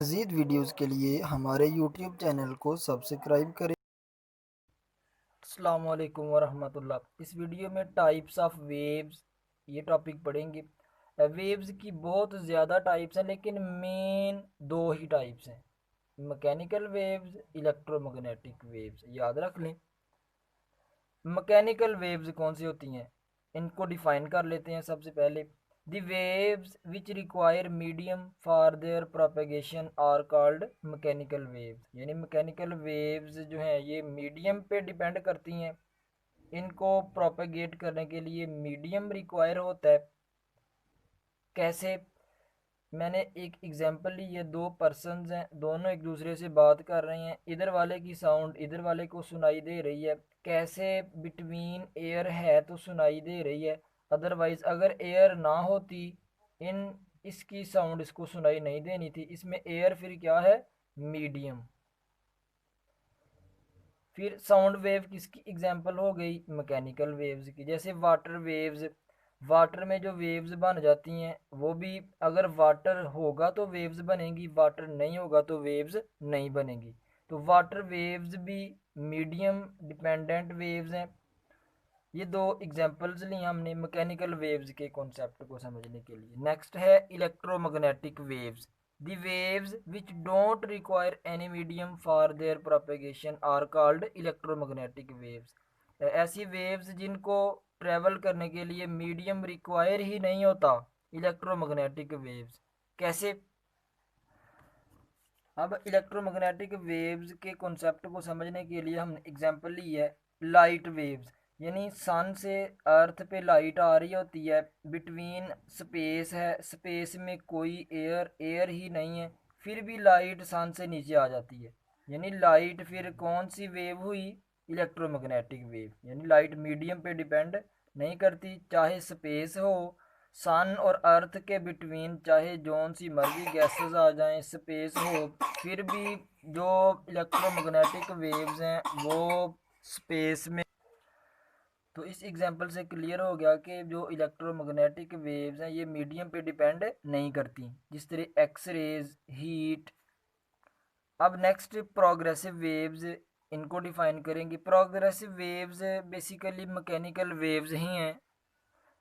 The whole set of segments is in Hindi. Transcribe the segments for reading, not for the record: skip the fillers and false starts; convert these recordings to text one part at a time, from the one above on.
मज़ीद वीडियोज़ के लिए हमारे यूट्यूब चैनल को सब्सक्राइब करें। अस्सलाम वालेकुम वरहमतुल्लाह। इस वीडियो में टाइप्स ऑफ वेव्स ये टॉपिक पढ़ेंगे। वेव्स की बहुत ज़्यादा टाइप्स हैं लेकिन मेन दो ही टाइप्स हैं, मैकेनिकल वेव्स, इलेक्ट्रोमैग्नेटिक वेव्स। याद रख लें। मैकेनिकल वेव्स कौन सी होती हैं, इनको डिफाइन कर लेते हैं। सबसे पहले the waves which require medium for their propagation are called mechanical waves. यानी मैकेनिकल वेव्स जो हैं ये मीडियम पे डिपेंड करती हैं, इनको प्रोपेगेट करने के लिए मीडियम रिक्वायर होता है। कैसे? मैंने एक एग्जांपल ली है। दो पर्सन्स हैं, दोनों एक दूसरे से बात कर रहे हैं। इधर वाले की साउंड इधर वाले को सुनाई दे रही है। कैसे? बिटवीन एयर है तो सुनाई दे रही है, अदरवाइज अगर एयर ना होती इन इसकी साउंड इसको सुनाई नहीं देनी थी। इसमें एयर फिर क्या है? मीडियम। फिर साउंड वेव किसकी एग्जांपल हो गई? मैकेनिकल वेव्स की। जैसे वाटर वेव्स, वाटर में जो वेव्स बन जाती हैं वो भी अगर वाटर होगा तो वेव्स बनेंगी, वाटर नहीं होगा तो वेव्स नहीं बनेंगी। तो वाटर वेव्स भी मीडियम डिपेंडेंट वेव्स हैं। ये दो एग्जांपल्स ली हमने मैकेनिकल वेव्स के कॉन्सेप्ट को समझने के लिए। नेक्स्ट है electromagnetic waves. The waves which don't require any medium for their propagation are called electromagnetic waves. ऐसी वेव्स जिनको ट्रेवल करने के लिए मीडियम रिक्वायर ही नहीं होता, इलेक्ट्रोमैग्नेटिक वेव्स। कैसे? अब इलेक्ट्रोमैग्नेटिक वेव्स के कॉन्सेप्ट को समझने के लिए हमने एग्जांपल ली है लाइट वेव्स। यानी सन से अर्थ पे लाइट आ रही होती है, बिटवीन स्पेस है, स्पेस में कोई एयर ही नहीं है, फिर भी लाइट सन से नीचे आ जाती है। यानी लाइट फिर कौन सी वेव हुई? Electromagnetic wave. यानी लाइट मीडियम पे डिपेंड नहीं करती, चाहे स्पेस हो, सन और अर्थ के बिटवीन चाहे जौन सी मर्जी गैसेस आ जाएं, स्पेस हो, फिर भी जो इलेक्ट्रोमैग्नेटिक वेव्स हैं वो स्पेस में। तो इस एग्जांपल से क्लियर हो गया कि जो इलेक्ट्रोमैग्नेटिक वेव्स हैं ये मीडियम पे डिपेंड नहीं करती, जिस तरह एक्स रेज, हीट। अब नेक्स्ट प्रोग्रेसिव वेव्स, इनको डिफाइन करेंगे। Progressive waves basically mechanical waves ही हैं।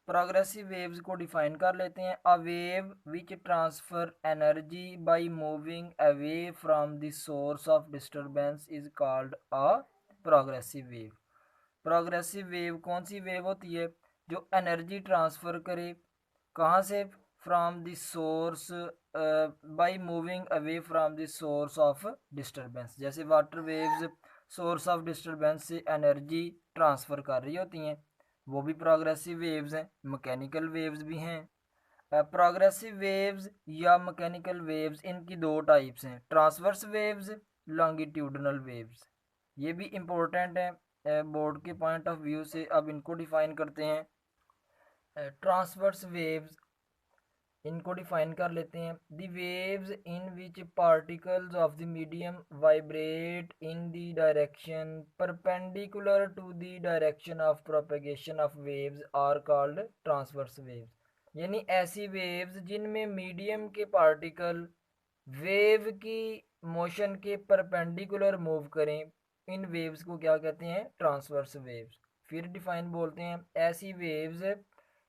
प्रोग्रेसिव वेव्स को डिफाइन कर लेते हैं। A wave which transfer energy by moving away from the source of disturbance is called a progressive wave. Progressive wave कौन सी वेव होती है? जो एनर्जी ट्रांसफ़र करे, कहाँ से? From the source, by moving away from the source of disturbance. जैसे water waves source of disturbance से एनर्जी ट्रांसफ़र कर रही होती हैं, वो भी प्रोग्रेसिव वेव्स हैं। मैकेनिकल वेव्स भी हैं। प्रोग्रेसिव वेव्स या मैकेनिकल वेव्स, इनकी दो टाइप्स हैं, ट्रांसवर्स वेव्स, लॉन्गिट्यूडनल वेव्स। ये भी इम्पोर्टेंट है बोर्ड के पॉइंट ऑफ व्यू से। अब इनको डिफाइन करते हैं। ट्रांसवर्स वेव्स, इनको डिफाइन कर लेते हैं। The waves in which particles of the medium vibrate in the direction perpendicular to the direction of propagation of waves are called transverse waves. यानी ऐसी वेव्स जिनमें मीडियम के पार्टिकल वेव की मोशन के परपेंडिकुलर मूव करें, इन वेव्स को क्या कहते हैं? Transverse waves. फिर डिफाइन बोलते हैं, ऐसी वेव्स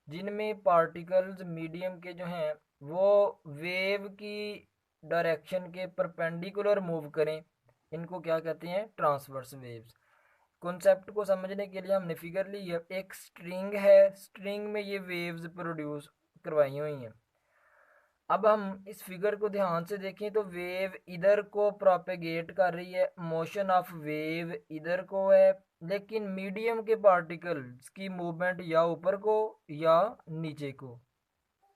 जिनमें पार्टिकल्स मीडियम के जो हैं वो वेव की डायरेक्शन के परपेंडिकुलर मूव करें, इनको क्या कहते हैं? Transverse waves. कॉन्सेप्ट को समझने के लिए हमने फिगर ली है। एक स्ट्रिंग है, स्ट्रिंग में ये वेव्स प्रोड्यूस करवाई हुई हैं। अब हम इस फिगर को ध्यान से देखें तो वेव इधर को प्रोपेगेट कर रही है, मोशन ऑफ वेव इधर को है, लेकिन मीडियम के पार्टिकल्स की मूवमेंट या ऊपर को या नीचे को।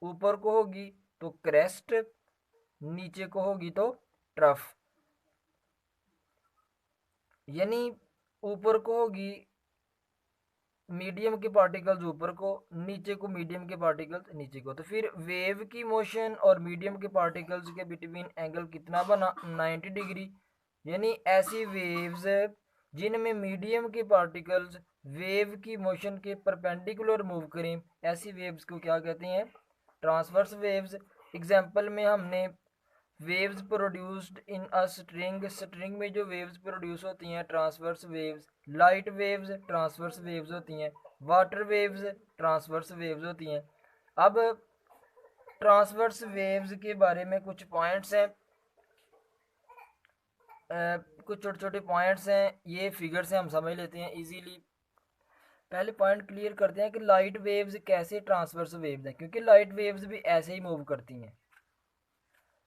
ऊपर को होगी तो क्रेस्ट, नीचे को होगी तो ट्रफ। यानी ऊपर को होगी मीडियम के पार्टिकल्स ऊपर को, नीचे को मीडियम के पार्टिकल्स नीचे को। तो फिर वेव की मोशन और मीडियम के पार्टिकल्स के बिटवीन एंगल कितना बना? 90 डिग्री। यानी ऐसी वेव्स जिनमें मीडियम के पार्टिकल्स वेव की मोशन के परपेंडिकुलर मूव करें, ऐसी वेव्स को क्या कहते हैं? Transverse waves. एग्जाम्पल में हमने waves produced in a string, string में जो वेव्स प्रोड्यूस होती हैं transverse waves, light waves transverse waves होती हैं, वाटर वेव्स ट्रांसवर्स वेव्स होती हैं। अब ट्रांसवर्स वेव्स के बारे में कुछ पॉइंट्स हैं, कुछ छोटे छोटे पॉइंट्स हैं, ये फिगर से हम समझ लेते हैं इजीली। पहले पॉइंट क्लियर करते हैं कि लाइट वेव्स कैसे ट्रांसवर्स वेव्स हैं, क्योंकि लाइट वेव्स भी ऐसे ही मूव करती हैं।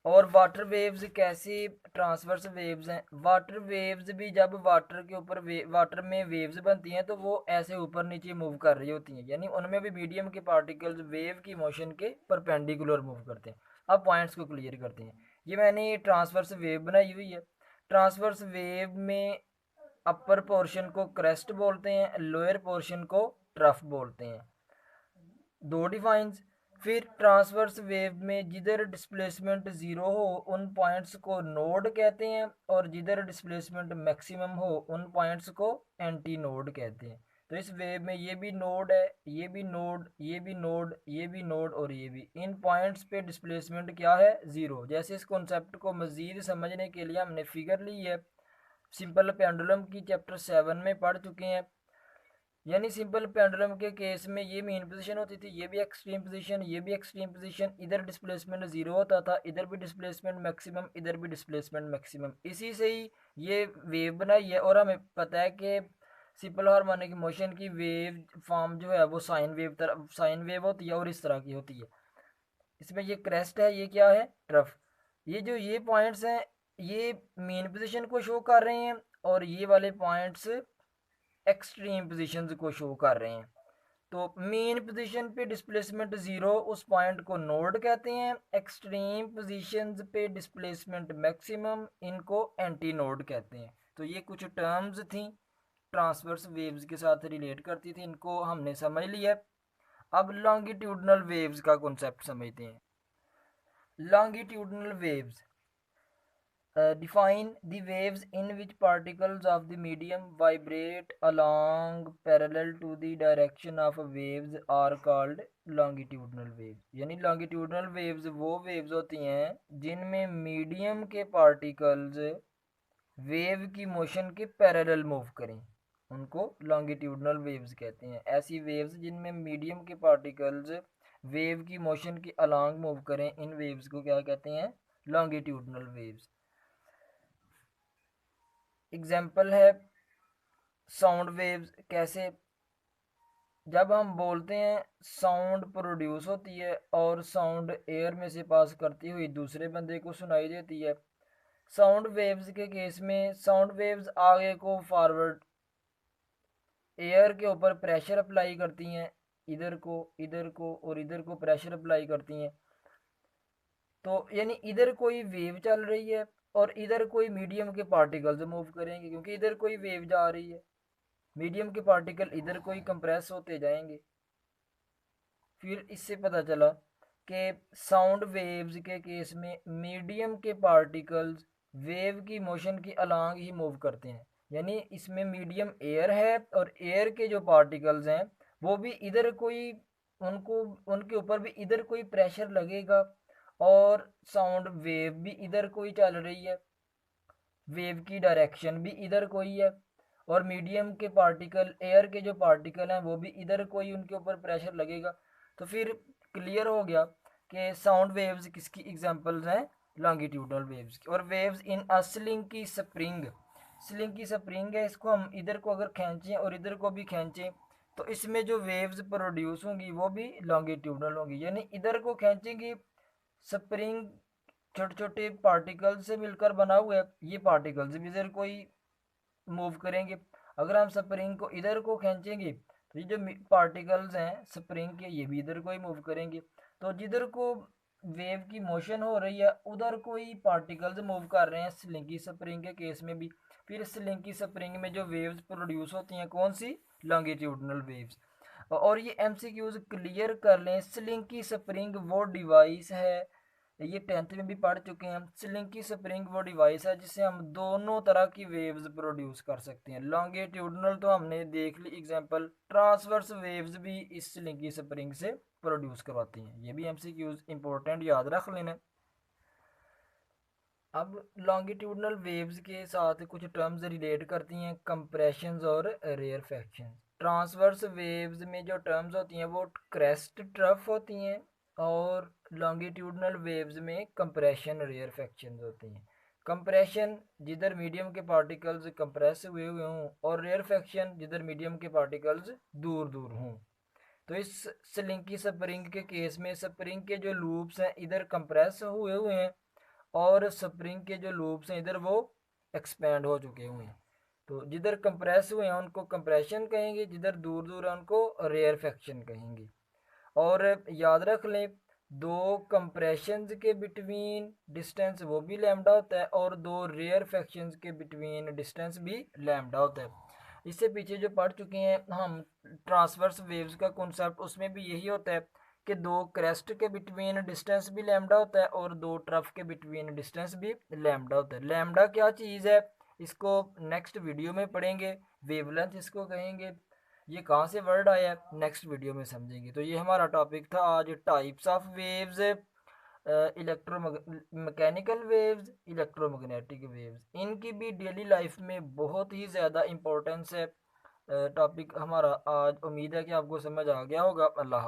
और वाटर वेव्स कैसे ट्रांसवर्स वेव्स हैं, वाटर वेव्स भी जब वाटर के ऊपर वाटर में वेव्स बनती हैं तो वो ऐसे ऊपर नीचे मूव कर रही होती हैं, यानी उनमें भी मीडियम के पार्टिकल्स वेव की मोशन के परपेंडिकुलर मूव करते हैं। अब पॉइंट्स को क्लियर करते हैं। ये मैंने ट्रांसवर्स वेव बनाई हुई है। ट्रांसवर्स वेव में अपर पोर्शन को क्रेस्ट बोलते हैं, लोअर पोर्शन को ट्रफ बोलते हैं, दो डिफाइंस। फिर ट्रांसवर्स वेव में जिधर डिस्प्लेसमेंट ज़ीरो हो उन पॉइंट्स को नोड कहते हैं, और जिधर डिस्प्लेसमेंट मैक्सिमम हो उन पॉइंट्स को एंटी नोड कहते हैं। तो इस वेव में ये भी नोड है, ये भी नोड, ये भी नोड, ये भी नोड और ये भी, इन पॉइंट्स पे डिस्प्लेसमेंट क्या है, ज़ीरो। जैसे इस कॉन्सेप्ट को मज़ीद समझने के लिए हमने फिगर ली है, सिंपल पेंडुलम की चैप्टर 7 में पढ़ चुके हैं। यानी सिंपल पेंडुलम के केस में ये मेन पोजीशन होती थी, ये भी एक्सट्रीम पोजीशन, ये भी एक्सट्रीम पोजीशन, इधर डिस्प्लेसमेंट जीरो होता था, इधर भी डिस्प्लेसमेंट मैक्सिमम, इधर भी डिस्प्लेसमेंट मैक्सिमम। इसी से ही ये वेव बनाई है। और हमें पता है कि सिंपल हार्मोनिक मोशन की वेव फॉर्म जो है वो साइन वेव होती है और इस तरह की होती है। इसमें ये क्रेस्ट है, ये क्या है, ट्रफ। ये पॉइंट्स हैं, ये मेन पोजीशन को शो कर रहे हैं, और ये वाले पॉइंट्स एक्सट्रीम पोजीशंस को शो कर रहे हैं। तो मेन पोजीशन पे डिस्प्लेसमेंट ज़ीरो, उस पॉइंट को नोड कहते हैं। एक्सट्रीम पोजीशंस पे डिस्प्लेसमेंट मैक्सिमम, इनको एंटी नोड कहते हैं। तो ये कुछ टर्म्स थी ट्रांसवर्स वेव्स के साथ रिलेट करती थी, इनको हमने समझ लिया। अब लॉन्गिट्यूडनल वेव्स का कॉन्सेप्ट समझते हैं। Longitudinal waves define the waves in which particles of the medium vibrate along parallel to the direction of waves are called longitudinal waves। यानी longitudinal waves वो waves होती हैं जिनमें मीडियम के पार्टिकल्स वेव की मोशन के पैरेलल मूव करें, उनको लॉन्गिट्यूडनल वेव्स कहते हैं। ऐसी वेव्स जिनमें मीडियम के पार्टिकल्स वेव की मोशन के अलोंग मूव करें, इन वेव्स को क्या कहते हैं, लॉन्गिट्यूडनल वेव्स। एग्जाम्पल है साउंड वेव्स। कैसे, जब हम बोलते हैं साउंड प्रोड्यूस होती है और साउंड एयर में से पास करती हुई दूसरे बंदे को सुनाई देती है। साउंड वेव्स के केस में साउंड वेव्स आगे को फॉरवर्ड एयर के ऊपर प्रेशर अप्लाई करती हैं, इधर को और इधर को प्रेशर अप्लाई करती हैं। तो यानी इधर कोई वेव चल रही है और इधर कोई मीडियम के पार्टिकल्स मूव करेंगे, क्योंकि इधर कोई वेव जा रही है, मीडियम के पार्टिकल इधर कोई कंप्रेस होते जाएंगे। फिर इससे पता चला कि साउंड वेव्स के केस में मीडियम के पार्टिकल्स वेव की मोशन की अलोंग ही मूव करते हैं। यानी इसमें मीडियम एयर है और एयर के जो पार्टिकल्स हैं वो भी इधर कोई, उनको उनके ऊपर भी इधर कोई प्रेशर लगेगा, और साउंड वेव भी इधर कोई चल रही है, वेव की डायरेक्शन भी इधर कोई है, और मीडियम के पार्टिकल एयर के जो पार्टिकल हैं वो भी इधर कोई उनके ऊपर प्रेशर लगेगा। तो फिर क्लियर हो गया कि साउंड वेव्स किसकी एग्जांपल्स हैं, लॉन्गिट्यूडनल वेव्स की। और वेव्स इन अ स्लिंग की स्प्रिंग, स्लिंग की स्प्रिंग है, इसको हम इधर को अगर खींचें और इधर को भी खींचें तो इसमें जो वेव्स प्रोड्यूस होंगी वो भी लॉन्गिट्यूडनल होंगी। यानी इधर को खींचेंगे, स्प्रिंग छोटे छोटे पार्टिकल्स से मिलकर बना हुआ है, ये पार्टिकल्स भी इधर कोई मूव करेंगे। अगर हम स्प्रिंग को इधर को खींचेंगे तो ये जो पार्टिकल्स हैं स्प्रिंग के ये भी इधर को ही मूव करेंगे। तो जिधर को वेव की मोशन हो रही है उधर कोई पार्टिकल्स मूव कर रहे हैं, स्लिंकी स्प्रिंग के केस में भी। फिर स्लिंकी स्प्रिंग में जो वेव्स प्रोड्यूस होती हैं कौन सी, लॉन्गिट्यूडनल वेव्स। और ये एमसीक्यूज क्लियर कर लें, स्लिंकी स्प्रिंग वो डिवाइस है, ये 10th में भी पढ़ चुके हैं। स्लिंकी स्प्रिंग वो डिवाइस है जिससे हम दोनों तरह की वेव्स प्रोड्यूस कर सकते हैं। लॉन्गिट्यूडनल तो हमने देख ली एग्जांपल, ट्रांसवर्स वेव्स भी इस स्लिंकी स्प्रिंग से प्रोड्यूस करवाती हैं। ये भी एमसीक्यूज इंपॉर्टेंट याद रख लेना। अब लॉन्गिट्यूडनल वेव्स के साथ कुछ टर्म्स रिलेट करती हैं, कंप्रेशंस और रेयरफैक्शन। ट्रांसवर्स वेव्स में जो टर्म्स होती हैं वो क्रेस्ट ट्रफ होती हैं, और लॉन्गिट्यूडनल वेव्स में कंप्रेशन रेयरफैक्शन होती हैं। कंप्रेशन जिधर मीडियम के पार्टिकल्स कंप्रेस हुए हुए हों, और रेयरफैक्शन जिधर मीडियम के पार्टिकल्स दूर दूर हों। तो इस स्लिंकी स्प्रिंग के केस में स्प्रिंग के जो लूप्स हैं इधर कंप्रेस हुए हुए हैं, और स्प्रिंग के जो लूप्स हैं इधर वो एक्सपेंड हो चुके हुए हैं। तो जिधर कंप्रेस हुए हैं उनको कंप्रेशन कहेंगे, जिधर दूर दूर है उनको रेयरफैक्शन कहेंगे। और याद रख लें, दो कंप्रेशंस के बिटवीन डिस्टेंस वो भी लैम्डा होता है, और दो रेयर फैक्शंस के बिटवीन डिस्टेंस भी लैम्डा होता है। इससे पीछे जो पढ़ चुके हैं हम ट्रांसवर्स वेव्स का कॉन्सेप्ट, उसमें भी यही होता है कि दो क्रेस्ट के बिटवीन डिस्टेंस भी लैम्डा होता है, और दो ट्रफ के बिटवीन डिस्टेंस भी लैम्डा होता है। लैम्डा क्या चीज़ है, इसको नेक्स्ट वीडियो में पढ़ेंगे। वेवलेंथ इसको कहेंगे। ये कहाँ से वर्ड आया है नेक्स्ट वीडियो में समझेंगे। तो ये हमारा टॉपिक था आज, types of waves, electro mechanical waves, electromagnetic waves. इनकी भी डेली लाइफ में बहुत ही ज़्यादा इम्पोर्टेंस है। टॉपिक हमारा आज, उम्मीद है कि आपको समझ आ गया होगा। अल्लाह।